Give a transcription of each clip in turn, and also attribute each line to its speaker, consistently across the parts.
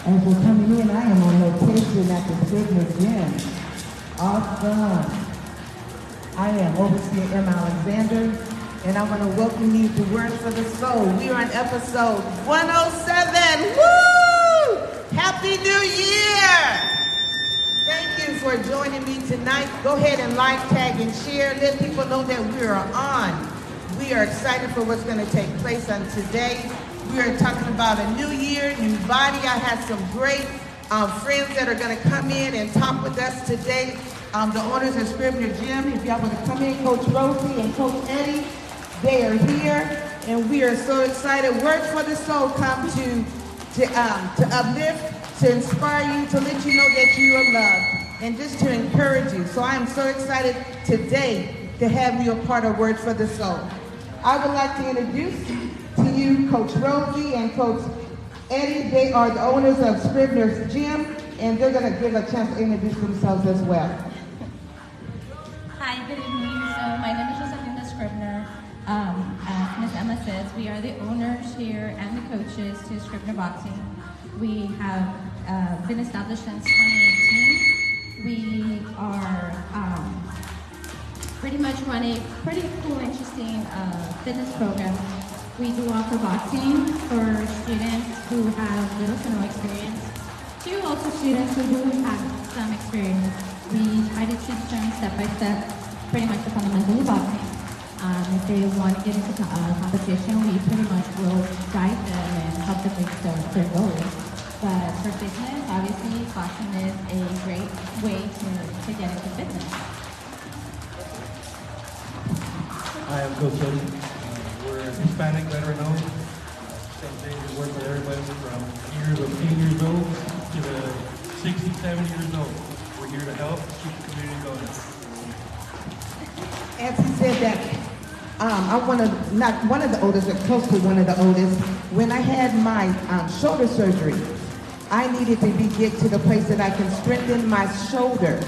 Speaker 1: As we're coming in, I am on location at the Scrivener Gym. Awesome. I am Overseer M. Alexander, and I want to welcome you to Word for the Soul. We are on episode 107. Woo! Happy New Year! Thank you for joining me tonight. Go ahead and like, tag, and share. Let people know that we are on. We are excited for what's going to take place on today. We are talking about a new year, new body. I have some great friends that are going to come in and talk with us today. The owners of Scrivener Gym, if y'all want to come in, Coach Rosie and Coach Eddie, they are here, and we are so excited. Words for the Soul come to uplift, to inspire you, to let you know that you are loved, and just to encourage you. So I am so excited today to have you a part of Words for the Soul. I would like to introduce to you Coach Rosie and Coach Eddie. They are the owners of Scrivener's Gym, and they're going to give a chance to introduce themselves as well.
Speaker 2: Hi, good evening. So my name is Josephina Scrivener. As Ms. Emma says, we are the owners here and the coaches to Scrivener Boxing. We have been established since 2018. We are pretty much run a pretty cool, interesting fitness program. We do offer boxing for students who have little to no experience, to also students who do have some experience. We try to teach them step by step, pretty much the fundamentals of boxing. If they want to get into competition, we pretty much will guide them and help them reach their goals. But for fitness, obviously, boxing is a great way to get into fitness.
Speaker 3: Hi, I'm Coach Eddie. We're Hispanic veteran-owned. Same thing, we work with everybody from years of 10 years old to the 67 years old. We're here to help keep the community going.
Speaker 1: As he said that, I'm not one of the oldest, but close to one of the oldest. When I had my shoulder surgery, I needed to get to the place that I can strengthen my shoulder.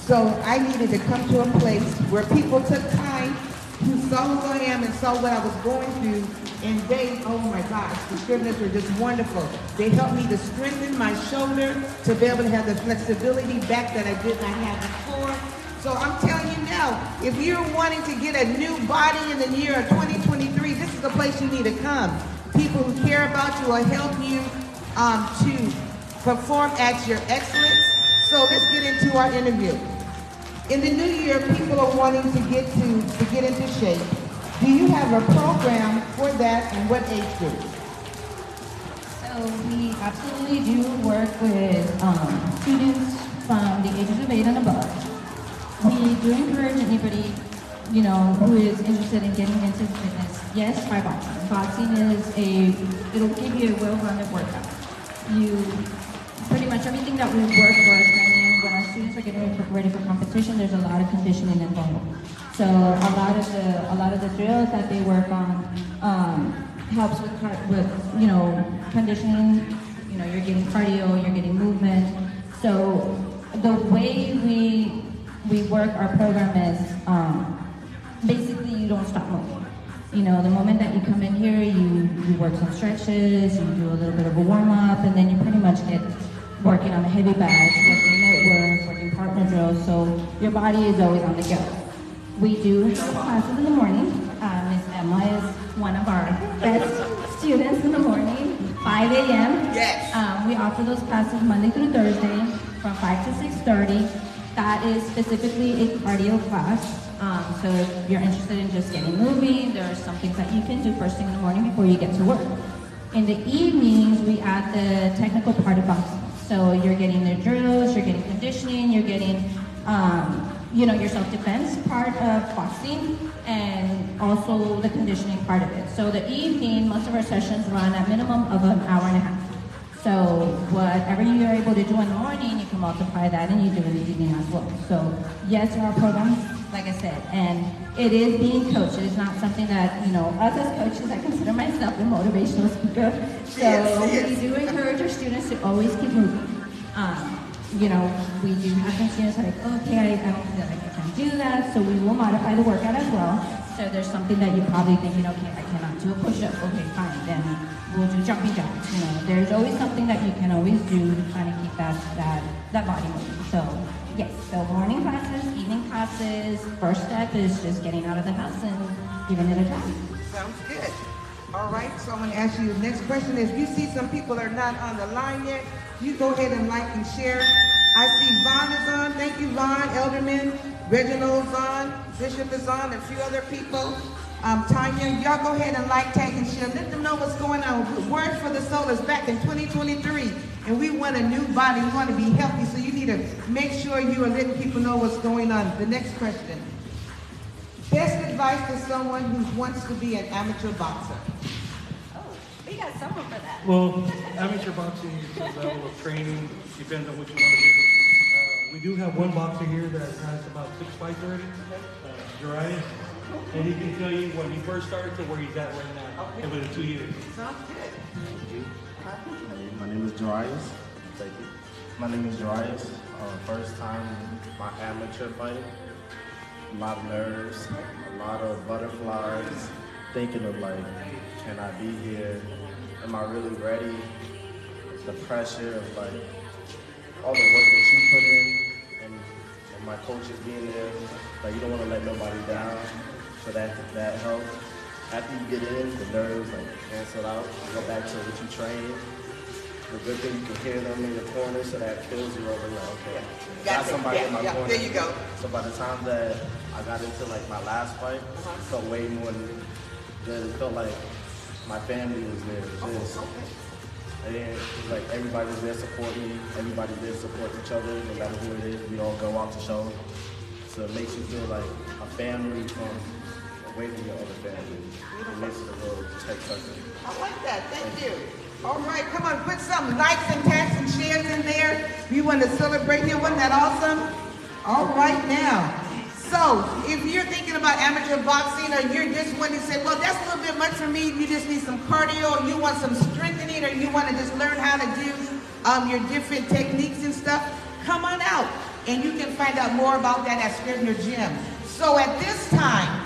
Speaker 1: So I needed to come to a place where people took time, who saw who I am and saw what I was going through, and they, oh my gosh, the Scriveners were just wonderful. They helped me to strengthen my shoulder, to be able to have the flexibility back that I did not have before. So I'm telling you now, if you're wanting to get a new body in the year of 2023, this is the place you need to come. People who care about you will help you to perform at your excellence. So let's get into our interview. In the new year, people are wanting to get into shape. Do you have a program for that, and what age group?
Speaker 2: So we absolutely do work with students from the ages of 8 and above. We do encourage anybody, who is interested in getting into fitness. Yes, try boxing. Boxing it'll give you a well-rounded workout. Pretty much everything that we work for training, when our students are getting ready for competition, there's a lot of conditioning involved. So a lot of the drills that they work on helps with conditioning. You're getting cardio, you're getting movement. So the way we work our program is basically you don't stop moving. The moment that you come in here, you work some stretches, you do a little bit of a warm-up, and then you pretty much get working on the heavy bags, working leg work, working partner drills, so your body is always on the go. We do have classes in the morning. Miss Emma is one of our best students in the morning, 5 a.m.
Speaker 1: Yes.
Speaker 2: We offer those classes Monday through Thursday from 5 to 6:30. That is specifically a cardio class. So if you're interested in just getting moving, there are some things that you can do first thing in the morning before you get to work. In the evenings, we add the technical part of boxing. So you're getting the drills, you're getting conditioning, you're getting, your self-defense part of boxing, and also the conditioning part of it. So the evening, most of our sessions run a minimum of an hour and a half. So whatever you're able to do in the morning, you can multiply that and you do in the evening as well. So yes, our programs, like I said, and it is being coached. It is not something that, us as coaches, I consider myself a motivational speaker. So we do encourage our students to always keep moving. We do have some students like, okay, I don't feel like I can do that, so we will modify the workout as well. So there's something that you're probably thinking, okay, I cannot do a push-up, okay, fine, then we'll do jumping jacks, you know. There's always something that you can always do to kind of keep that body moving. So, yes, so morning classes, evening classes, first step is just getting out of the house and giving it a try.
Speaker 1: Sounds good. All right, so I'm going to ask you the next question is, you see some people are not on the line yet, you go ahead and like and share. I see Vaughn is on. Thank you, Vaughn. Elderman, Reginald's on. Bishop is on. A few other people. Tanya, y'all go ahead and like, tag, and share. Let them know what's going on. Word for the Soul is back in 2023, and we want a new body. We want to be healthy, so you need to make sure you are letting people know what's going on. The next question. Best advice to someone who wants to be an amateur boxer?
Speaker 2: We got someone for that.
Speaker 3: Well, amateur boxing is a level of training, depends on what you want to do. We do have one boxer here that has about 6 fights already, Jarius, and he can tell you when he first started to where he's at right now, within 2 years.
Speaker 1: Sounds good.
Speaker 4: Thank you. Hey, my name is Jarius. Thank you. My name is Jarius. First time my amateur fighting. A lot of nerves, a lot of butterflies, thinking of like, can I be here? Am I really ready? The pressure of like all the work that you put in and my coaches being there. Like you don't want to let nobody down. So that helps. After you get in, the nerves like cancel out. You go back to what you train. The good thing you can hear them in the corner, so that fills you over. Like, okay, got somebody in my corner.
Speaker 1: There you go.
Speaker 4: So by the time that I got into like my last fight, it felt way more good. It felt like my family was there. And like everybody was there supporting me. Everybody there support each other, no matter who it is. We all go out to show. So it makes you feel like a family from away from your other family. It makes it a little tight circle.
Speaker 1: I like that. Thank you. All right, come on, put some likes and tags and shares in there. We want to celebrate here. Wasn't that awesome? All right now. So, if you're thinking about amateur boxing, or you're just wanting to say, well, that's a little bit much for me, you just need some cardio, or you want some strengthening, or you want to just learn how to do your different techniques and stuff, come on out. And you can find out more about that at Scrivener Gym. So at this time,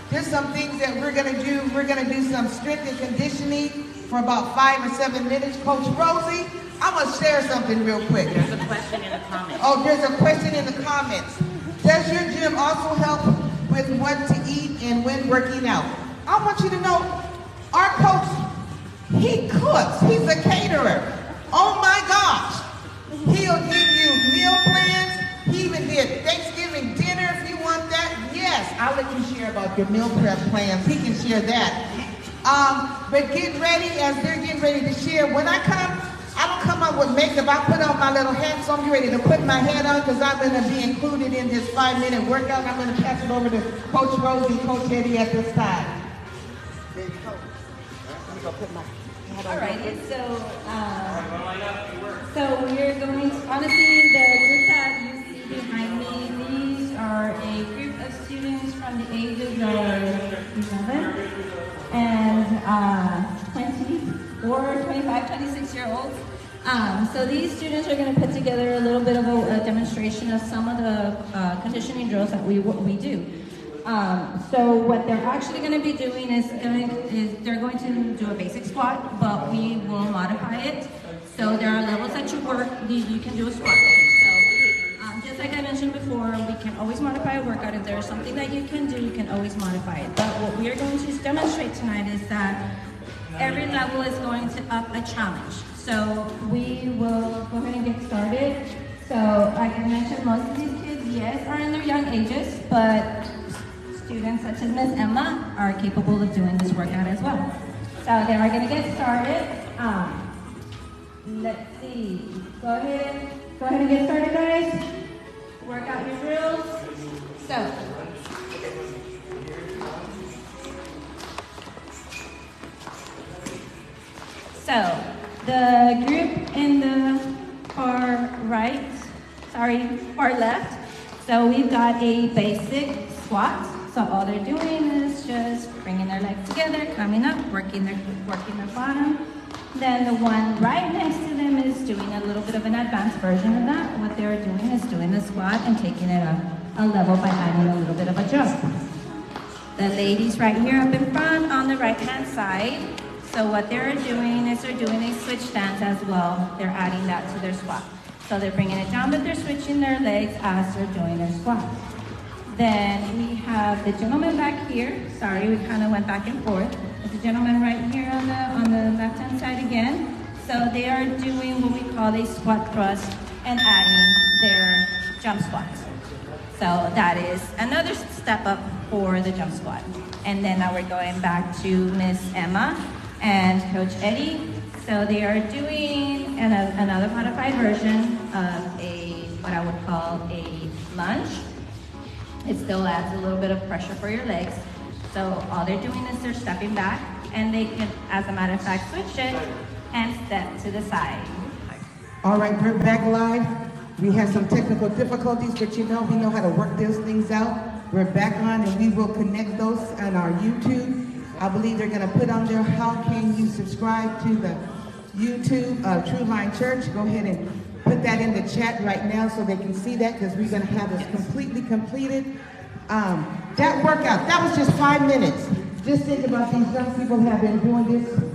Speaker 1: there's some things that we're going to do. We're going to do some strength and conditioning for about 5 or 7 minutes. Coach Rosie, I'm going to share something real quick.
Speaker 5: There's a question in the comments.
Speaker 1: Oh, there's a question in the comments. Does your gym also help with what to eat and when working out? I want you to know, our coach, he cooks. He's a caterer. Oh my gosh. He'll give you meal plans. He even did Thanksgiving dinner if you want that. Yes, I'll let you share about your meal prep plans. He can share that. But get ready as they're getting ready to share. When I come, I don't come up with makeup. I put on my little hat, so I'm ready to put my hat on because I'm going to be included in this 5-minute workout. I'm going to pass it over to Coach Rosie, Coach Eddie at this time. There you go. I'm going to put my hat on.
Speaker 2: Alrighty, so we're going to, honestly, the group that you see behind me, these are a group of students from the ages of 11 and 24, 25, 26-year-olds. So these students are going to put together a little bit of a demonstration of some of the conditioning drills that we do. So what they're actually going to be doing is they're going to do a basic squat, but we will modify it. So there are levels that you can do a squat there. So just like I mentioned before, we can always modify a workout. If there's something that you can do, you can always modify it. But what we are going to demonstrate tonight is that every level is going to up a challenge. So we will go ahead and get started. So like I mentioned, most of these kids, yes, are in their young ages, but students such as Ms. Emma are capable of doing this workout as well. So they are going to get started. Let's see. Go ahead and get started, guys. Work out your drills. So the group in the far left. So we've got a basic squat. So all they're doing is just bringing their legs together, coming up, working their bottom. Then the one right next to them is doing a little bit of an advanced version of that. What they're doing is doing the squat and taking it up a level by adding a little bit of a jump. The ladies right here up in front on the right-hand side. So what they're doing is they're doing a switch stance as well. They're adding that to their squat. So they're bringing it down, but they're switching their legs as they're doing their squat. Then we have the gentleman back here. Sorry, we kind of went back and forth. There's a gentleman right here on the left-hand side again. So they are doing what we call a squat thrust and adding their jump squats. So that is another step up for the jump squat. And then now we're going back to Miss Emma and Coach Eddie. So they are doing another modified version of what I would call a lunge. It still adds a little bit of pressure for your legs. So all they're doing is they're stepping back, and they can, as a matter of fact, switch it and step to the side.
Speaker 1: All right, we're back live. We had some technical difficulties, but we know how to work those things out. We're back on, and we will connect those on our YouTube. I believe they're gonna put on there, how can you subscribe to the YouTube True Line Church? Go ahead and put that in the chat right now so they can see that, because we're gonna have this completely completed. That workout, that was just 5 minutes. Just think about these young people have been doing this for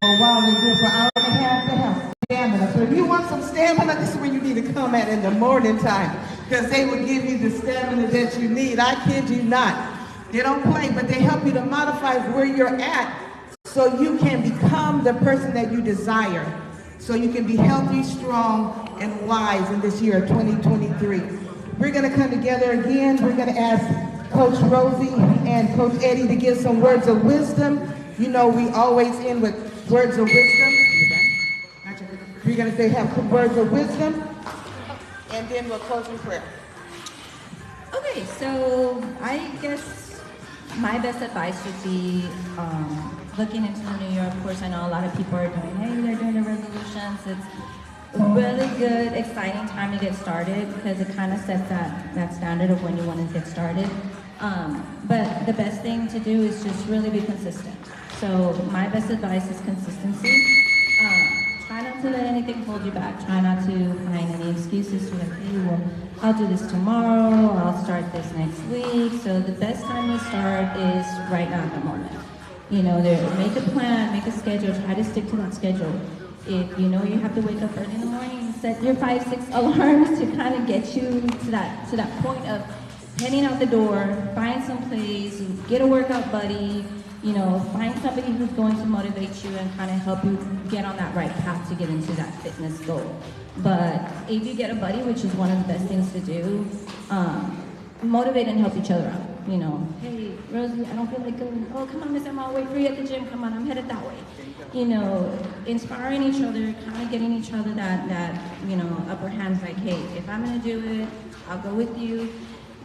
Speaker 1: a while. They do it for an hour and a half. They have stamina. So if you want some stamina, this is where you need to come at in the morning time, because they will give you the stamina that you need. I kid you not. They don't play, but they help you to modify where you're at so you can become the person that you desire. So you can be healthy, strong, and wise in this year of 2023. We're going to come together again. We're going to ask Coach Rosie and Coach Eddie to give some words of wisdom. You know, we always end with words of wisdom. We're going to say have words of wisdom, and then we'll close in prayer.
Speaker 2: Okay, so I guess my best advice would be looking into the new year. Of course, I know a lot of people are doing, hey, they're doing the resolutions. It's a really good, exciting time to get started, because it kind of sets that standard of when you want to get started. But the best thing to do is just really be consistent. So my best advice is consistency. Try not to let anything hold you back. Try not to find any excuses to like, hey, well, I'll do this tomorrow, or I'll start this next week. So the best time to start is right now at the moment. You know, make a plan, make a schedule, try to stick to that schedule. If you know you have to wake up early in the morning, set your 5-6 alarms to kind of get you to that point of heading out the door, find some place, get a workout buddy, you know, find somebody who's going to motivate you and kind of help you get on that right path to get into that fitness goal. But if you get a buddy, which is one of the best things to do, motivate and help each other out. You know, hey, Rosie, I don't feel like going. Oh, come on, Miss Emma, I'll wait for you at the gym. Come on, I'm headed that way. You know, inspiring each other, kind of getting each other that you know, upper hand. Like, hey, if I'm gonna do it, I'll go with you.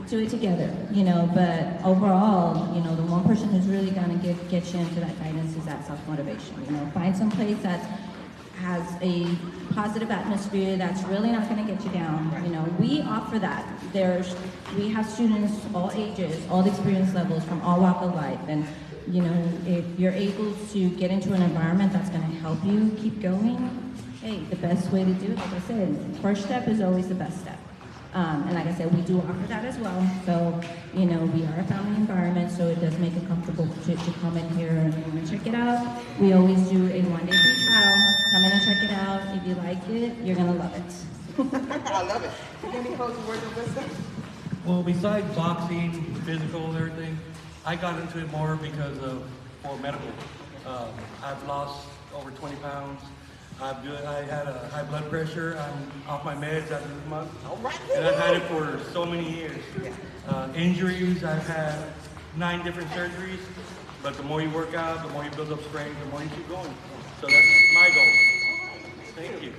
Speaker 2: Do it together. You know, but overall, you know, the one person who's really gonna get you into that guidance is that self-motivation. You know, find some place that has a positive atmosphere that's really not going to get you down. You know, we offer that. We have students all ages, all experience levels, from all walk of life. And, you know, if you're able to get into an environment that's going to help you keep going, hey, the best way to do it, like I said, first step is always the best step. And like I said, we do offer that as well. So, you know, we are a family environment, so it does make it comfortable to come in here and check it out. We always do a one-day free trial. Come in and check it out. If you like it, you're going to love it.
Speaker 1: I love it. Any closing words of wisdom?
Speaker 3: Well, besides boxing, physical and everything, I got into it more because for medical. I've lost over 20 pounds. I had a high blood pressure. I'm off my meds after this month.
Speaker 1: All right.
Speaker 3: And I've had it for so many years. Injuries, I've had 9 different surgeries. But the more you work out, the more you build up strength, the more you keep going. So that's my goal. Thank you.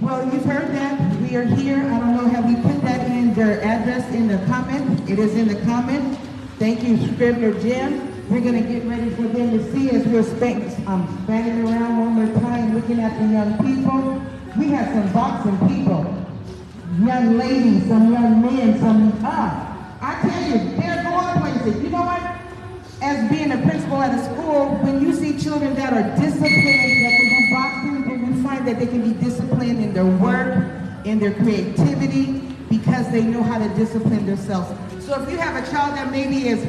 Speaker 1: Well, you've heard that. We are here. I don't know, have we put that in their address in the comment? It is in the comment. Thank you, Scribner Jim. We're going to get ready for them to see as we're spanning around one more time, looking at the young people. We have some boxing people, young ladies, some young men, I tell you, they're going places. You know what? As being a principal at a school, when you see children that are disciplined, that can do boxing, and we find that they can be disciplined in their work, in their creativity, because they know how to discipline themselves. So if you have a child that maybe is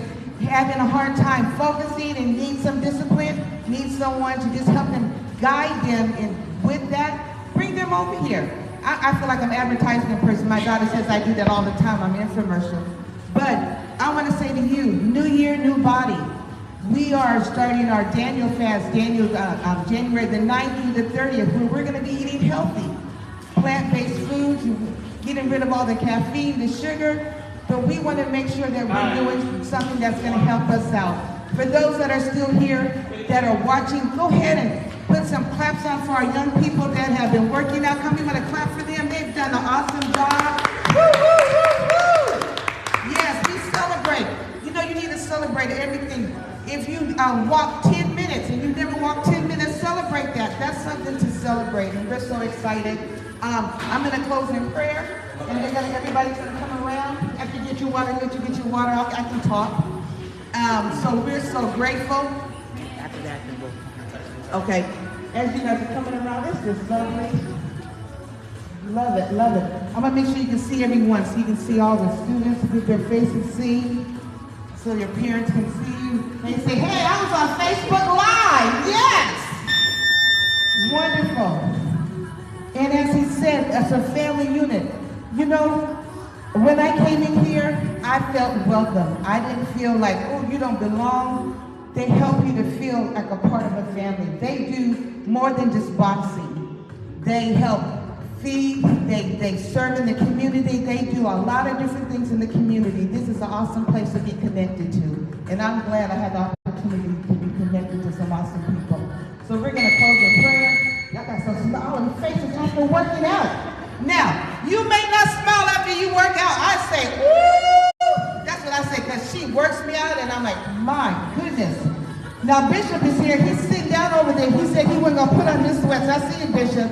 Speaker 1: having a hard time focusing and need some discipline, need someone to just help them, guide them, and with that, bring them over here. I feel like I'm advertising in person. My daughter says I do that all the time. I'm infomercial. But I want to say to you, new year, new body. We are starting our Daniel fast, January the 9th through the 30th, where we're going to be eating healthy, plant-based foods, getting rid of all the caffeine, the sugar, but we want to make sure that we're doing something that's going to help us out. For those that are still here, that are watching, go ahead and put some claps on for our young people that have been working out. Come, we want to clap for them. They've done an awesome job. Woo, woo, woo, woo. Yes, we celebrate. You know, you need to celebrate everything. If you walk 10 minutes and you never walk 10 minutes, celebrate that. That's something to celebrate, and we're so excited. I'm going to close in prayer, and everybody's going to come around. After you get your water, let you get your water, I can talk. So we're so grateful. After that, then we'll... Okay, as you guys are coming around, it's just lovely. Love it, love it. I'm gonna make sure you can see everyone, so you can see all the students, get their faces seen, so your parents can see you. They say, hey, I was on Facebook Live, yes! Wonderful. And as he said, as a family unit, you know, when I came in here, I felt welcome. I didn't feel like, oh, you don't belong. They help you to feel like a part of a family. They do more than just boxing. They help feed, they serve in the community. They do a lot of different things in the community. This is an awesome place to be connected to. And I'm glad I had the opportunity to be connected to some awesome people. So we're gonna close in prayer. Y'all got some smiling faces after working out. Now, you may not smile after you work out. I say, woo! That's what I say, because she works me out, and I'm like, my goodness. Now, Bishop is here. He's sitting down over there. He said he wasn't going to put on his sweats. I see you, Bishop.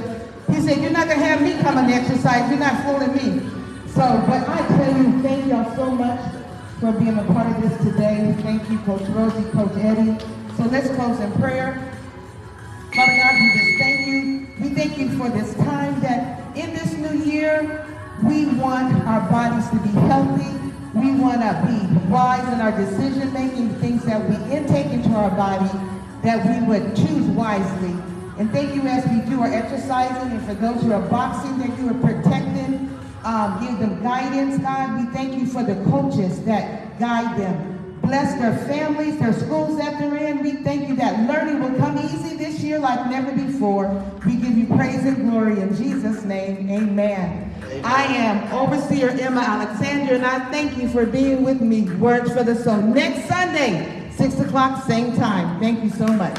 Speaker 1: He said, you're not going to have me come and exercise. You're not fooling me. So, but I tell you, thank y'all so much for being a part of this today. Thank you, Coach Rosie, Coach Eddie. So let's close in prayer. Father God, we just thank you. We thank you for this time that in this new year, we want our bodies to be healthy. We want to be wise in our decision-making, things that we intake into our body, that we would choose wisely. And thank you as we do our exercising, and for those who are boxing, that you are protecting, give them guidance, God. We thank you for the coaches that guide them. Bless their families, their schools that they're in. We thank you that learning will come easy this year like never before. We give you praise and glory in Jesus' name, amen. I am Overseer Emma Alexander, and I thank you for being with me. Words for the Soul. Next Sunday, 6 o'clock, same time. Thank you so much.